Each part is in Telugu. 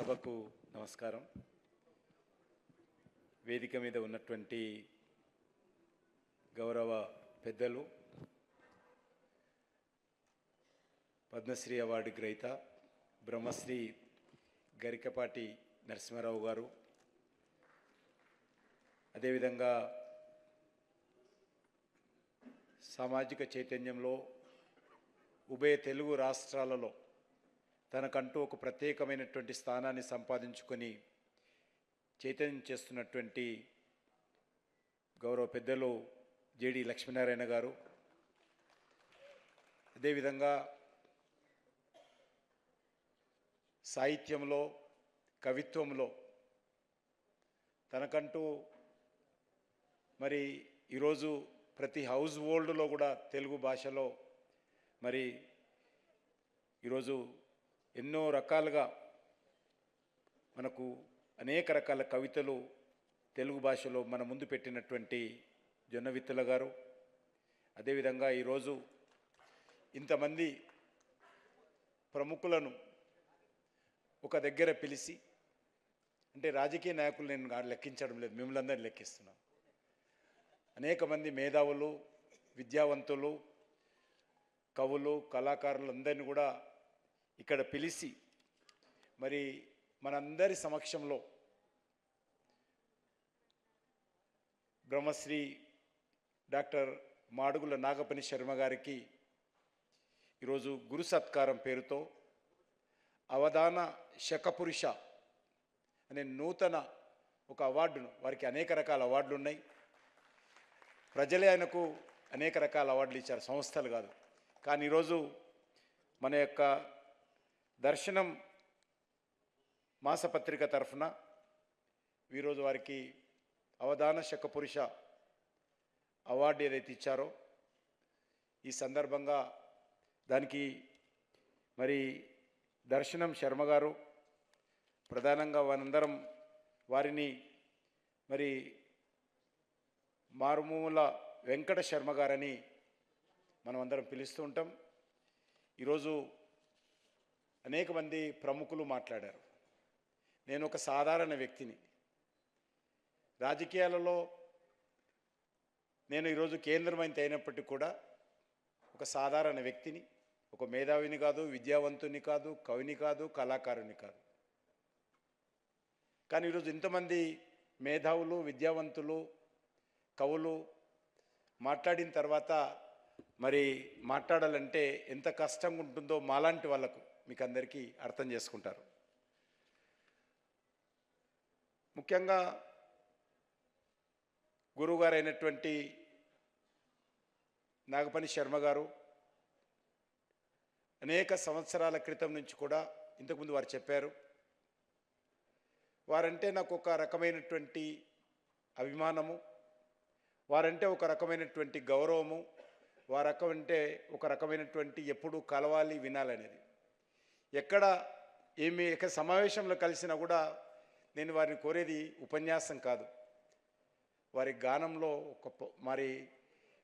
సభకు నమస్కారం. వేదిక మీద ఉన్నటువంటి గౌరవ పెద్దలు, పద్మశ్రీ అవార్డు గ్రహీత బ్రహ్మశ్రీ గరికపాటి నరసింహారావు గారు, అదేవిధంగా సామాజిక చైతన్యంలో ఉభయ తెలుగు రాష్ట్రాలలో తనకంటూ ఒక ప్రత్యేకమైనటువంటి స్థానాన్ని సంపాదించుకొని చైతన్యం చేస్తున్నటువంటి గౌరవ పెద్దలు జేడి లక్ష్మీనారాయణ గారు, అదేవిధంగా సాహిత్యంలో కవిత్వంలో తనకంటూ మరి ఈరోజు ప్రతి హౌస్ హోల్డ్లో కూడా తెలుగు భాషలో మరి ఈరోజు ఎన్నో రకాలుగా మనకు అనేక రకాల కవితలు తెలుగు భాషలో మన ముందు పెట్టినటువంటి జొన్నవిత్తుల గారు, అదేవిధంగా ఈరోజు ఇంతమంది ప్రముఖులను ఒక దగ్గర పిలిచి, అంటే రాజకీయ నాయకులు నేను లెక్కించడం లేదు, మిమ్మల్ని అందరినీ లెక్కిస్తున్నాను. అనేక మంది మేధావులు, విద్యావంతులు, కవులు, కళాకారులు అందరినీ కూడా ఇక్కడ పిలిచి మరి మనందరి సమక్షంలో బ్రహ్మశ్రీ డాక్టర్ మాడుగుల నాగపని శర్మ గారికి ఈరోజు గురు సత్కారం పేరుతో అవధాన శకపురుష అనే నూతన ఒక అవార్డును, వారికి అనేక రకాల అవార్డులు ఉన్నాయి, ప్రజలే ఆయనకు అనేక రకాల అవార్డులు ఇచ్చారు, సంస్థలు కాదు. కానీ ఈరోజు మన యొక్క దర్శనం మాసపత్రిక తరఫున ఈరోజు వారికి అవధాన శకపురుష అవార్డు ఏదైతే ఇచ్చారో, ఈ సందర్భంగా దానికి మరి దర్శనం శర్మ గారు ప్రధానంగా మనందరం వారిని మరి మారుమూల వెంకట శర్మ గారని మనం అందరం పిలుస్తూ ఉంటాం. ఈరోజు అనేక మంది ప్రముఖులు మాట్లాడారు. నేను ఒక సాధారణ వ్యక్తిని, రాజకీయాలలో నేను ఈరోజు కేంద్రమంత్రి అయినప్పటికీ కూడా ఒక సాధారణ వ్యక్తిని, ఒక మేధావిని కాదు, విద్యావంతుని కాదు, కవిని కాదు, కళాకారుని కాదు. కానీ ఈరోజు ఇంతమంది మేధావులు, విద్యావంతులు, కవులు మాట్లాడిన తర్వాత మరి మాట్లాడాలంటే ఎంత కష్టంగా ఉంటుందో మాలాంటి వాళ్ళకు మీకు అందరికీ అర్థం చేసుకుంటారు. ముఖ్యంగా గురువుగారు అయినటువంటి నాగపని శర్మ గారు అనేక సంవత్సరాల క్రితం నుంచి కూడా ఇంతకుముందు వారు చెప్పారు, వారంటే నాకు ఒక రకమైనటువంటి అభిమానము, వారంటే ఒక రకమైనటువంటి గౌరవము, వారంటే ఒక రకమైనటువంటి ఎప్పుడు కలవాలి వినాలనేది. ఎక్కడ సమావేశంలో కలిసినా కూడా నేను వారిని కోరేది ఉపన్యాసం కాదు, వారి గానంలో మరి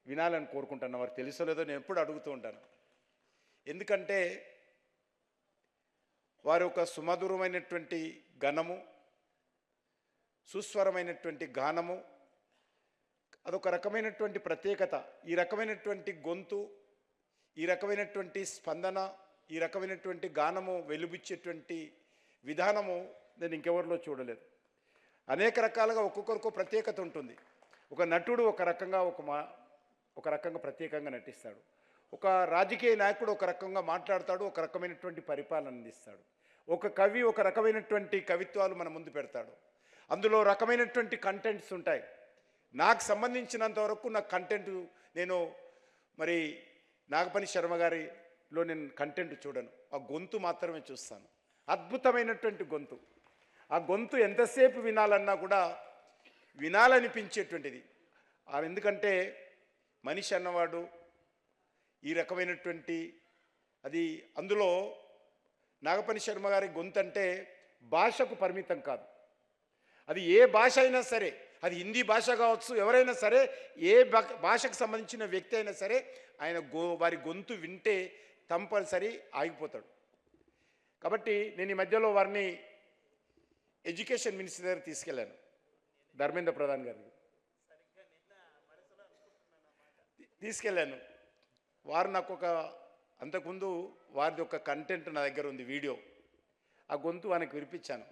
వినాలని కోరుకుంటాను. వారికి తెలుసో లేదో నేను ఎప్పుడు అడుగుతూ ఉంటాను. ఎందుకంటే వారి ఒక సుమధురమైనటువంటి గణము, సుస్వరమైనటువంటి గానము, అదొక రకమైనటువంటి ప్రత్యేకత. ఈ రకమైనటువంటి గొంతు, ఈ రకమైనటువంటి స్పందన, ఈ రకమైనటువంటి గానము వెలుబుచ్చేటువంటి విధానము నేను ఇంకెవరిలో చూడలేదు. అనేక రకాలుగా ఒక్కొక్కరికి ప్రత్యేకత ఉంటుంది. ఒక నటుడు ఒక రకంగా ప్రత్యేకంగా నటిస్తాడు, ఒక రాజకీయ నాయకుడు ఒక రకంగా మాట్లాడతాడు, ఒక రకమైనటువంటి పరిపాలన అందిస్తాడు, ఒక కవి ఒక రకమైనటువంటి కవిత్వాలు మన ముందు పెడతాడు, అందులో రకమైనటువంటి కంటెంట్స్ ఉంటాయి. నాకు సంబంధించినంత వరకు నా కంటెంట్ నేను మరి నాగపని శర్మ గారిలో నేను కంటెంట్ చూడను, ఆ గొంతు మాత్రమే చూస్తాను. అద్భుతమైనటువంటి గొంతు, ఆ గొంతు ఎంతసేపు వినాలన్నా కూడా వినాలనిపించేటువంటిది. ఎందుకంటే మనిషి అన్నవాడు ఈ రకమైనటువంటి అది, అందులో నాగపని శర్మ గారి గొంతు అంటే భాషకు పరిమితం కాదు, అది ఏ భాష అయినా సరే, అది హిందీ భాష కావచ్చు, ఎవరైనా సరే, ఏ భాషకు సంబంధించిన వ్యక్తి అయినా సరే ఆయన వారి గొంతు వింటే కంపల్సరీ ఆగిపోతాడు. కాబట్టి నేను ఈ మధ్యలో వారిని ఎడ్యుకేషన్ మినిస్టర్ దగ్గర తీసుకెళ్ళాను, ధర్మేంద్ర ప్రధాన్ గారికి తీసుకెళ్ళాను. వారు నాకు అంతకుముందు వారిది ఒక కంటెంట్ నా దగ్గర ఉంది, వీడియో. ఆ గొంతు ఆయనకు వినిపించాను.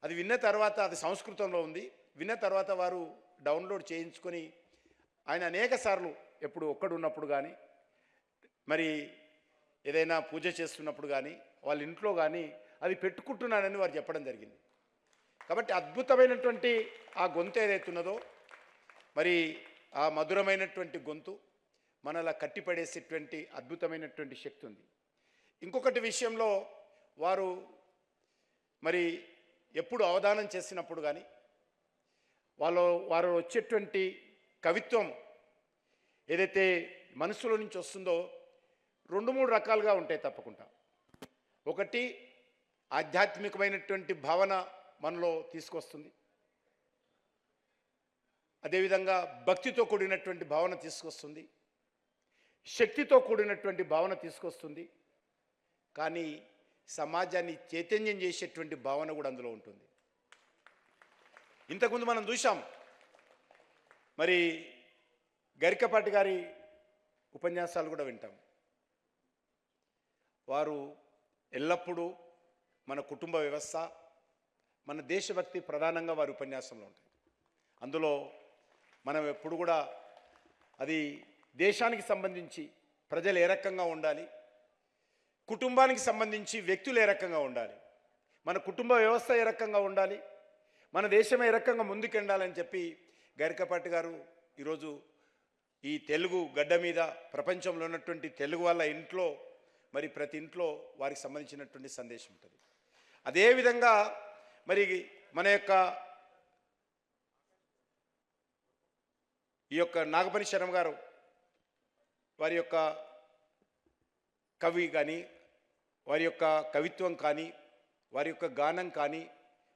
అది విన్న తర్వాత, అది సంస్కృతంలో ఉంది, విన్న తర్వాత వారు డౌన్లోడ్ చేయించుకొని ఆయన అనేక సార్లు ఎప్పుడు ఒక్కడున్నప్పుడు కానీ, మరి ఏదైనా పూజ చేస్తున్నప్పుడు కానీ, వాళ్ళ ఇంట్లో కానీ అది పెట్టుకుంటున్నానని వారు చెప్పడం జరిగింది. కాబట్టి అద్భుతమైనటువంటి ఆ గొంతు ఏదైతున్నదో, మరి ఆ మధురమైనటువంటి గొంతు మనలా కట్టిపడేసేటువంటి అద్భుతమైనటువంటి శక్తి ఉంది. ఇంకొకటి విషయంలో వారు మరి ఎప్పుడు అవధానం చేసినప్పుడు కానీ వారు వచ్చేటువంటి కవిత్వం ఏదైతే మనసులో నుంచి వస్తుందో 2-3 రకాలుగా ఉంటాయి తప్పకుండా. ఒకటి ఆధ్యాత్మికమైనటువంటి భావన మనలో తీసుకొస్తుంది, అదేవిధంగా భక్తితో కూడినటువంటి భావన తీసుకొస్తుంది, శక్తితో కూడినటువంటి భావన తీసుకొస్తుంది, కానీ సమాజాన్ని చైతన్యం చేసేటువంటి భావన కూడా అందులో ఉంటుంది. ఇంతకుముందు మనం చూసాం, మరి గరికపాటి గారి ఉపన్యాసాలు కూడా వింటాం. వారు ఎల్లప్పుడూ మన కుటుంబ వ్యవస్థ, మన దేశభక్తి ప్రధానంగా వారి ఉపన్యాసంలో ఉంటాయి. అందులో మనం ఎప్పుడు కూడా అది దేశానికి సంబంధించి ప్రజలు ఏ రకంగా ఉండాలి, కుటుంబానికి సంబంధించి వ్యక్తులు ఏ రకంగా ఉండాలి, మన కుటుంబ వ్యవస్థ ఏ రకంగా ఉండాలి, మన దేశం ఏ రకంగా ముందుకెళ్ళాలని చెప్పి గరికపాటి గారు ఈరోజు ఈ తెలుగు గడ్డ మీద ప్రపంచంలో ఉన్నటువంటి తెలుగు వాళ్ళ ఇంట్లో, మరి ప్రతి ఇంట్లో వారికి సంబంధించినటువంటి సందేశం ఉంటుంది. అదేవిధంగా మరి మన యొక్క ఈ యొక్క నాగపని శర్మ గారు వారి యొక్క కవి కానీ, వారి యొక్క కవిత్వం కానీ, వారి యొక్క గానం కానీ,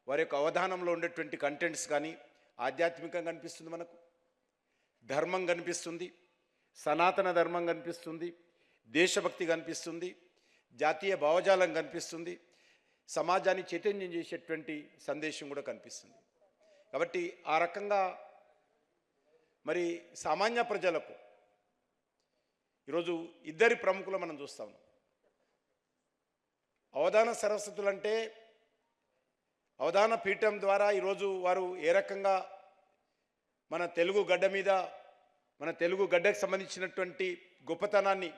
వారి యొక్క అవధానంలో ఉండేటువంటి కంటెంట్స్ కానీ ఆధ్యాత్మికంగా కనిపిస్తుంది, మనకు ధర్మం కనిపిస్తుంది, సనాతన ధర్మం కనిపిస్తుంది, దేశభక్తి కనిపిస్తుంది, జాతీయ భావజాలం కనిపిస్తుంది, సమాజాన్ని చైతన్యం చేసేటువంటి సందేశం కూడా కనిపిస్తుంది. కాబట్టి ఆ రకంగా మరి సామాన్య ప్రజలకు ఈరోజు ఇద్దరి ప్రముఖులు మనం చూస్తా ఉన్నాం. అవధాన సరస్వతులు అంటే అవధాన పీఠం ద్వారా ఈరోజు వారు ఏ రకంగా మన తెలుగు గడ్డ మీద, మన తెలుగు గడ్డకు సంబంధించినటువంటి గొప్పతనాన్ని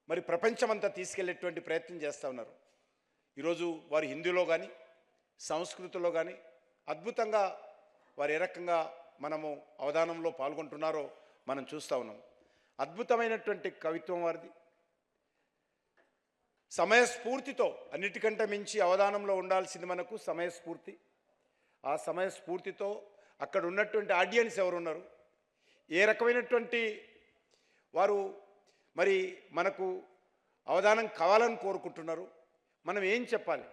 మరి ప్రపంచమంతా తీసుకెళ్లేటువంటి ప్రయత్నం చేస్తూ ఉన్నారు. ఈరోజు వారు హిందీలో కానీ సంస్కృతిలో కానీ అద్భుతంగా వారు ఏ రకంగా మనము అవధానంలో పాల్గొంటున్నారో మనం చూస్తూ ఉన్నాం. అద్భుతమైనటువంటి కవిత్వం వారిది. సమయస్ఫూర్తితో, అన్నిటికంటే మించి అవధానంలో ఉండాల్సింది మనకు సమయస్ఫూర్తి. ఆ సమయస్ఫూర్తితో అక్కడ ఉన్నటువంటి ఆడియన్స్ ఎవరున్నారు, ఏ రకమైనటువంటి వారు మరి మనకు అవధానం కావాలని కోరుకుంటున్నారు, మనం ఏం చెప్పాలి.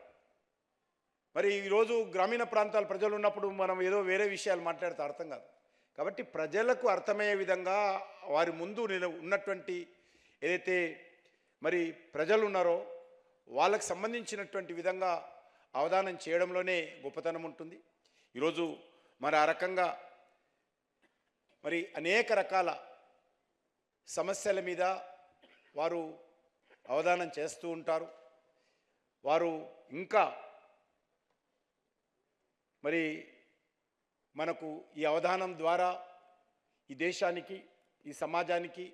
మరి ఈరోజు గ్రామీణ ప్రాంతాల ప్రజలు ఉన్నప్పుడు మనం ఏదో వేరే విషయాలు మాట్లాడితే అర్థం కాదు. కాబట్టి ప్రజలకు అర్థమయ్యే విధంగా వారి ముందు ఉన్నటువంటి ఏదైతే మరి ప్రజలు ఉన్నారో వాళ్ళకు సంబంధించినటువంటి విధంగా అవధానం చేయడంలోనే గొప్పతనం ఉంటుంది. ఈరోజు మరి ఆ రకంగా మరి అనేక రకాల సమస్యల మీద వారు అవధానం చేస్తూ ఉంటారు. వారు ఇంకా మరి మనకు ఈ అవధానం ద్వారా ఈ దేశానికి, ఈ సమాజానికి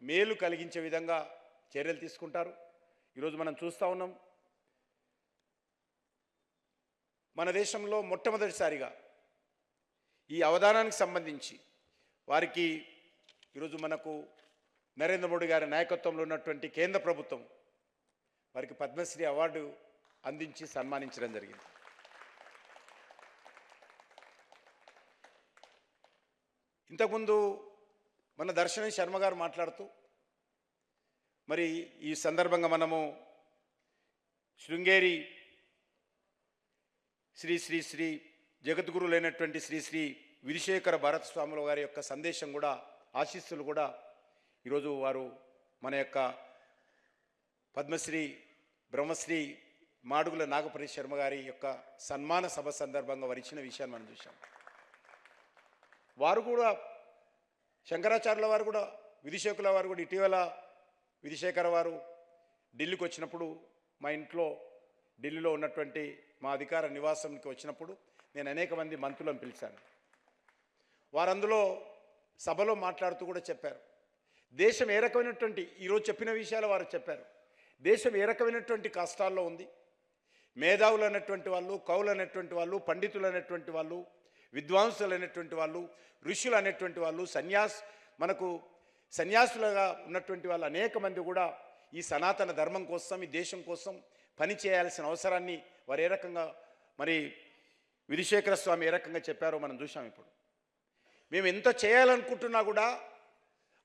మేలు కలిగించే విధంగా చర్యలు తీసుకుంటారు. ఈరోజు మనం చూస్తూ ఉన్నాం, మన దేశంలో మొట్టమొదటిసారిగా ఈ అవధానానికి సంబంధించి వారికి ఈరోజు మనకు నరేంద్ర మోడీ గారి నాయకత్వంలో ఉన్నటువంటి కేంద్ర ప్రభుత్వం వారికి పద్మశ్రీ అవార్డు అందించి సన్మానించడం జరిగింది. ఇంతకుముందు మన దర్శన శర్మ గారు మాట్లాడుతూ మరి ఈ సందర్భంగా మనము శృంగేరి శ్రీ శ్రీ శ్రీ జగద్గురులైనటువంటి శ్రీ శ్రీ విరిశేఖర భారత స్వాముల గారి యొక్క సందేశం కూడా, ఆశీస్సులు కూడా ఈరోజు వారు మన యొక్క పద్మశ్రీ, బ్రహ్మశ్రీ మాడుగుల నాగపరి శర్మ గారి యొక్క సన్మాన సభ సందర్భంగా వారు ఇచ్చిన విషయాన్ని మనం చూసాం. వారు కూడా శంకరాచార్యుల వారు కూడా విధిశేఖరుల వారు కూడా ఇటీవల విధిశేఖర వారు ఢిల్లీకి వచ్చినప్పుడు మా ఇంట్లో ఢిల్లీలో ఉన్నటువంటి మా అధికార నివాసంకి వచ్చినప్పుడు నేను అనేక మంది మంత్రులను పిలిచాను. వారందులో సభలో మాట్లాడుతూ కూడా చెప్పారు, దేశం ఏ రకమైనటువంటి ఈరోజు చెప్పిన విషయాలు వారు చెప్పారు. దేశం ఏ రకమైనటువంటి కష్టాల్లో ఉంది. మేధావులు అనేటువంటి వాళ్ళు, కవులు అనేటువంటి వాళ్ళు, పండితులు అనేటువంటి వాళ్ళు, విద్వాంసులు అనేటువంటి వాళ్ళు, ఋషులు అనేటువంటి వాళ్ళు, మనకు సన్యాసులుగా ఉన్నటువంటి వాళ్ళు అనేక మంది కూడా ఈ సనాతన ధర్మం కోసం, ఈ దేశం కోసం పని చేయాల్సిన అవసరాన్ని వారు ఏ రకంగా మరి విధిశేఖర స్వామి ఏ రకంగా చెప్పారో మనం చూసాం. ఇప్పుడు మేము ఎంత చేయాలనుకుంటున్నా కూడా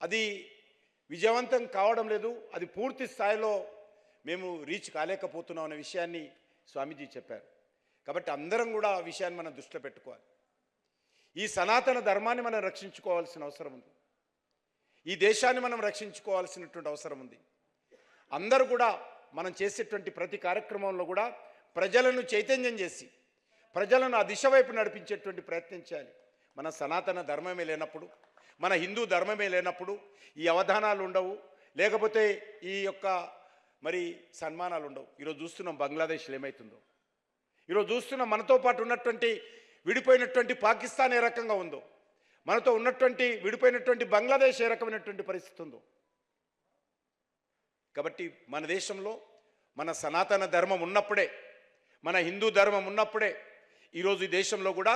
అది విజయవంతం కావడం లేదు, అది పూర్తి స్థాయిలో మేము రీచ్ కాలేకపోతున్నాం అనే విషయాన్ని స్వామీజీ చెప్పారు. కాబట్టి అందరం కూడా ఆ విషయాన్ని మనం దృష్టిలో పెట్టుకోవాలి. ఈ సనాతన ధర్మాన్ని మనం రక్షించుకోవాల్సిన అవసరం ఉంది. ఈ దేశాన్ని మనం రక్షించుకోవాల్సినటువంటి అవసరం ఉంది. అందరూ కూడా మనం చేసేటువంటి ప్రతి కార్యక్రమంలో కూడా ప్రజలను చైతన్యం చేసి ప్రజలను ఆ దిశ వైపు నడిపించేటువంటి ప్రయత్నం చేయాలి. మన సనాతన ధర్మమే లేనప్పుడు, మన హిందూ ధర్మమే లేనప్పుడు ఈ అవధానాలు ఉండవు, లేకపోతే ఈ యొక్క మరి సన్మానాలు ఉండవు. ఈరోజు చూస్తున్నాం బంగ్లాదేశ్లో ఏమవుతుందో, ఈరోజు చూస్తున్నాం మనతో పాటు ఉన్నటువంటి విడిపోయినటువంటి పాకిస్తాన్ ఏ రకంగా ఉందో, మనతో ఉన్నటువంటి విడిపోయినటువంటి బంగ్లాదేశ్ ఏ రకమైనటువంటి పరిస్థితి ఉందో. కాబట్టి మన దేశంలో మన సనాతన ధర్మం ఉన్నప్పుడే, మన హిందూ ధర్మం ఉన్నప్పుడే ఈరోజు ఈ దేశంలో కూడా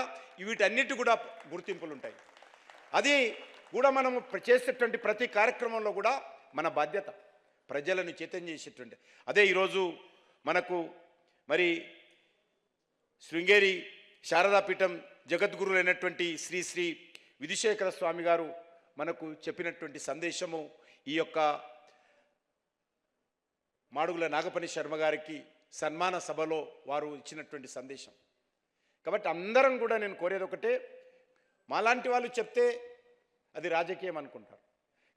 వీటన్నిటి కూడా గుర్తింపులు ఉంటాయి. అది కూడా మనము చేసేటువంటి ప్రతి కార్యక్రమంలో కూడా మన బాధ్యత ప్రజలను చైతన్యం చేసేటువంటి. అదే ఈరోజు మనకు మరి శృంగేరి శారదాపీఠం జగద్గురులైనటువంటి శ్రీ శ్రీ విధిశేఖర స్వామి గారు మనకు చెప్పినటువంటి సందేశము, ఈ యొక్క మాడుగుల నాగపని శర్మ గారికి సన్మాన సభలో వారు ఇచ్చినటువంటి సందేశం. కాబట్టి అందరం కూడా నేను కోరేది ఒకటే, మాలాంటి వాళ్ళు చెప్తే అది రాజకీయం అనుకుంటారు,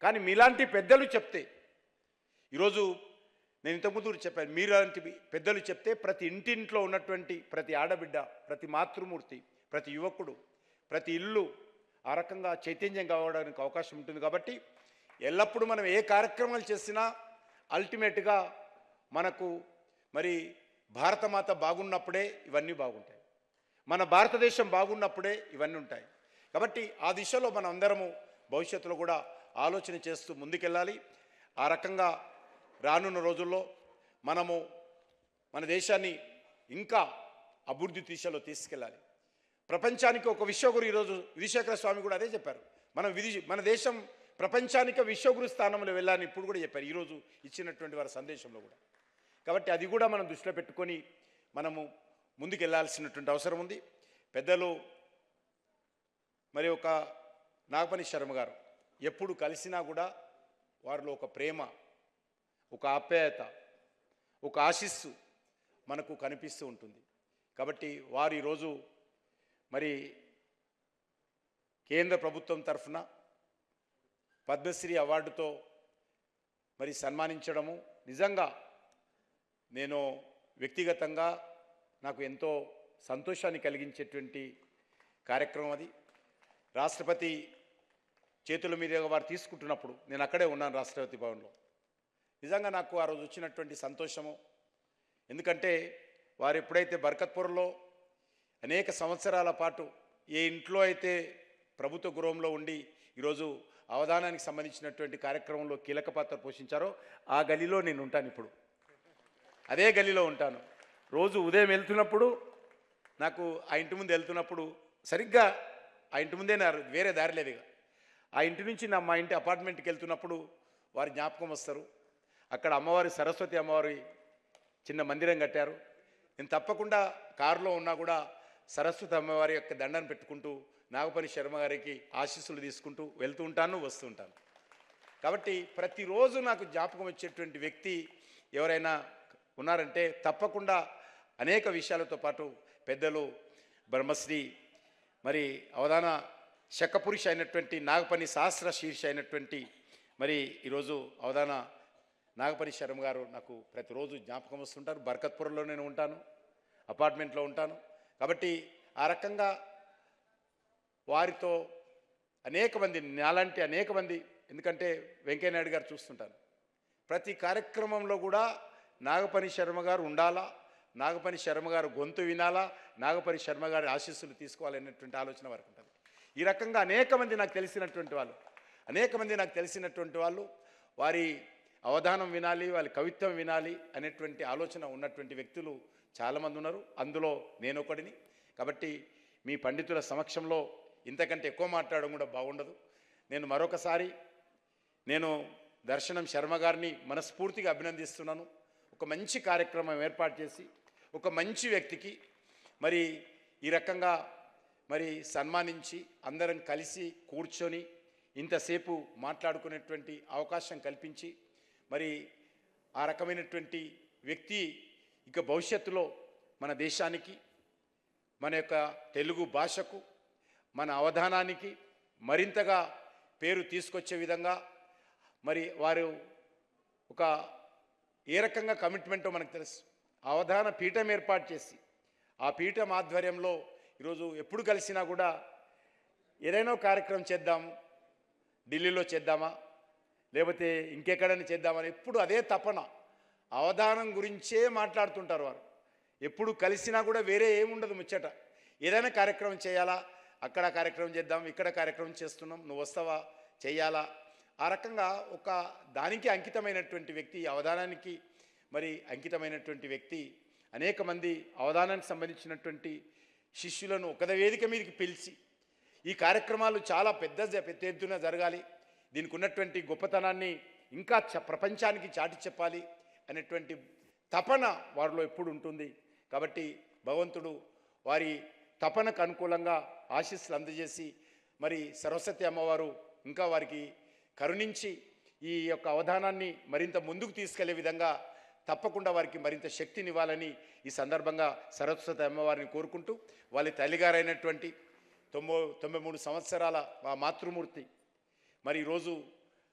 కానీ మీలాంటి పెద్దలు చెప్తే, ఈరోజు నేను ఇంతకుముందు చెప్పాను, మీలాంటి పెద్దలు చెప్తే ప్రతి ఇంటింట్లో ఉన్నటువంటి ప్రతి ఆడబిడ్డ, ప్రతి మాతృమూర్తి, ప్రతి యువకుడు, ప్రతి ఇల్లు ఆ రకంగా చైతన్యం కావడానికి అవకాశం ఉంటుంది. కాబట్టి ఎల్లప్పుడూ మనం ఏ కార్యక్రమాలు చేసినా అల్టిమేట్గా మనకు మరి భారతమాత బాగున్నప్పుడే ఇవన్నీ బాగుంటాయి, మన భారతదేశం బాగున్నప్పుడే ఇవన్నీ ఉంటాయి. కాబట్టి ఆ దిశలో మనం అందరము భవిష్యత్తులో కూడా ఆలోచన చేస్తూ ముందుకెళ్ళాలి. ఆ రకంగా రానున్న రోజుల్లో మనము మన దేశాన్ని ఇంకా అభివృద్ధి దిశలో తీసుకెళ్ళాలి. ప్రపంచానికి ఒక విశ్వగురు, ఈరోజు విధిశేఖర స్వామి కూడా అదే చెప్పారు, మన దేశం ప్రపంచానికి విశ్వగురు స్థానంలో వెళ్ళాలని ఇప్పుడు కూడా చెప్పారు, ఈరోజు ఇచ్చినటువంటి వారి సందేశంలో కూడా. కాబట్టి అది కూడా మనం దృష్టిలో పెట్టుకొని మనము ముందుకెళ్లాల్సినటువంటి అవసరం ఉంది. పెద్దలు మరి ఒక నాగపని శర్మ గారు ఎప్పుడు కలిసినా కూడా వారిలో ఒక ప్రేమ, ఒక ఆప్యాయత, ఒక ఆశీస్సు మనకు కనిపిస్తూ ఉంటుంది. కాబట్టి వారు ఈరోజు మరి కేంద్ర ప్రభుత్వం తరఫున పద్మశ్రీ అవార్డుతో మరి సన్మానించడము నిజంగా నేను వ్యక్తిగతంగా నాకు ఎంతో సంతోషాన్ని కలిగించేటువంటి కార్యక్రమం అది. రాష్ట్రపతి చేతుల మీదుగా వారు తీసుకుంటున్నప్పుడు నేను అక్కడే ఉన్నాను, రాష్ట్రపతి భవన్లో. నిజంగా నాకు ఆ రోజు వచ్చినటువంటి సంతోషము, ఎందుకంటే వారు ఎప్పుడైతే బర్కత్పూర్లో అనేక సంవత్సరాల పాటు ఏ ఇంట్లో అయితే ప్రభుత్వ గృహంలో ఉండి ఈరోజు అవధానానికి సంబంధించినటువంటి కార్యక్రమంలో కీలక పాత్ర పోషించారో ఆ గలిలో నేను ఉంటాను. ఇప్పుడు అదే గలిలో ఉంటాను. రోజు ఉదయం వెళ్తున్నప్పుడు నాకు ఆ ఇంటి ముందు వెళ్తున్నప్పుడు సరిగ్గా ఆ ఇంటి ముందే వేరే దారి లేదు. ఆ ఇంటి నుంచి మా ఇంటి అపార్ట్మెంట్కి వెళ్తున్నప్పుడు వారి జ్ఞాపకం వస్తారు. అక్కడ అమ్మవారి సరస్వతి అమ్మవారి చిన్న మందిరం కట్టారు. నేను తప్పకుండా కారులో ఉన్నా కూడా సరస్వతి అమ్మవారి యొక్క దండను పెట్టుకుంటూ నాగపని శర్మ గారికి ఆశీస్సులు తీసుకుంటూ వెళ్తూ ఉంటాను, వస్తూ ఉంటాను. కాబట్టి ప్రతిరోజు నాకు జ్ఞాపకం వచ్చేటువంటి వ్యక్తి ఎవరైనా ఉన్నారంటే తప్పకుండా అనేక విషయాలతో పాటు పెద్దలు బ్రహ్మశ్రీ మరి అవధాన శకపురుష అయినటువంటి నాగపని సహస్ర శీర్ష అయినటువంటి మరి ఈరోజు అవధాన నాగపరి శర్మ గారు నాకు ప్రతిరోజు జ్ఞాపకం వస్తుంటారు. బర్కత్పురంలో నేను ఉంటాను, అపార్ట్మెంట్లో ఉంటాను. కాబట్టి ఆ రకంగా వారితో అనేక మంది, నాలాంటి అనేక మంది, ఎందుకంటే వెంకయ్యనాయుడు గారు చూస్తుంటాను ప్రతి కార్యక్రమంలో కూడా నాగపరి శర్మ గారు ఉండాలా, నాగపరి శర్మ గారు గొంతు వినాలా, నాగపరి శర్మ గారి ఆశీస్సులు తీసుకోవాలనేటువంటి ఆలోచన వారికి ఉంటుంది. ఈ రకంగా అనేక మంది నాకు తెలిసినటువంటి వాళ్ళు వారి అవధానం వినాలి, వాళ్ళ కవిత్వం వినాలి అనేటువంటి ఆలోచన ఉన్నటువంటి వ్యక్తులు చాలామంది ఉన్నారు. అందులో నేను ఒకడిని. కాబట్టి మీ పండితుల సమక్షంలో ఇంతకంటే ఎక్కువ మాట్లాడడం కూడా బాగుండదు. నేను మరొకసారి దర్శనం శర్మ గారిని మనస్ఫూర్తిగా అభినందిస్తున్నాను. ఒక మంచి కార్యక్రమం ఏర్పాటు చేసి ఒక మంచి వ్యక్తికి మరి ఈ రకంగా మరి సన్మానించి అందరం కలిసి కూర్చొని ఇంతసేపు మాట్లాడుకునేటువంటి అవకాశం కల్పించి మరి ఆ రకమైనటువంటి వ్యక్తి ఇక భవిష్యత్తులో మన దేశానికి, మన యొక్క తెలుగు భాషకు, మన అవధానానికి మరింతగా పేరు తీసుకొచ్చే విధంగా మరి వారు ఒక ఏ రకంగా కమిట్మెంటో మనకు తెలుసు. అవధాన పీఠం ఏర్పాటు చేసి ఆ పీఠం ఆధ్వర్యంలో ఈరోజు ఎప్పుడు కలిసినా కూడా ఏదైనా కార్యక్రమం చేద్దాము, ఢిల్లీలో చేద్దామా లేకపోతే ఇంకెక్కడైనా చేద్దామని ఎప్పుడు అదే తపన, అవధానం గురించే మాట్లాడుతుంటారు వారు. ఎప్పుడు కలిసినా కూడా వేరే ఏముండదు ముచ్చట. ఏదైనా కార్యక్రమం చేయాలా, అక్కడ కార్యక్రమం చేద్దాం, ఇక్కడ కార్యక్రమం చేస్తున్నాం, నువ్వు వస్తావా, చేయాలా, ఆ రకంగా ఒక దానికి అంకితమైనటువంటి వ్యక్తి, అవధానానికి మరి అంకితమైనటువంటి వ్యక్తి. అనేక మంది అవధానానికి సంబంధించినటువంటి శిష్యులను ఒక వేదిక మీదకి పిలిచి ఈ కార్యక్రమాలు చాలా పెద్ద ఎత్తున జరగాలి, దీనికి ఉన్నటువంటి గొప్పతనాన్ని ఇంకా ప్రపంచానికి చాటి చెప్పాలి అనేటువంటి తపన వారిలో ఎప్పుడు ఉంటుంది. కాబట్టి భగవంతుడు వారి తపనకు అనుకూలంగా ఆశీస్సులు అందజేసి మరి సరస్వతి అమ్మవారు ఇంకా వారికి కరుణించి ఈ యొక్క అవధానాన్ని మరింత ముందుకు తీసుకెళ్లే విధంగా తప్పకుండా వారికి మరింత శక్తినివ్వాలని ఈ సందర్భంగా సరస్వతి అమ్మవారిని కోరుకుంటూ, వాళ్ళ తల్లిగారైనటువంటి 93 సంవత్సరాల మా మాతృమూర్తి మరి ఈరోజు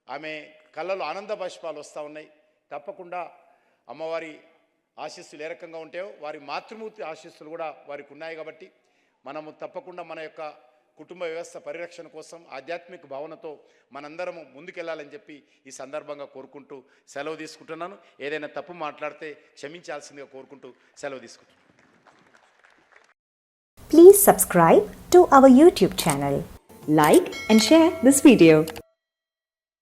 ఆమె కళ్ళలో ఆనంద బాష్పాలు వస్తూ ఉన్నాయి. తప్పకుండా అమ్మవారి ఆశీస్సులు ఏ రకంగా ఉంటాయో వారి మాతృమూర్తి ఆశీస్సులు కూడా వారికి ఉన్నాయి. కాబట్టి మనము తప్పకుండా మన యొక్క కుటుంబ వ్యవస్థ పరిరక్షణ కోసం ఆధ్యాత్మిక భావనతో మనందరము ముందుకెళ్లాలని చెప్పి ఈ సందర్భంగా కోరుకుంటూ సెలవు తీసుకుంటున్నాను. ఏదైనా తప్పు మాట్లాడితే క్షమించాల్సిందిగా కోరుకుంటూ సెలవు తీసుకుంటున్నాను. Please subscribe to our YouTube channel. Like and share this video.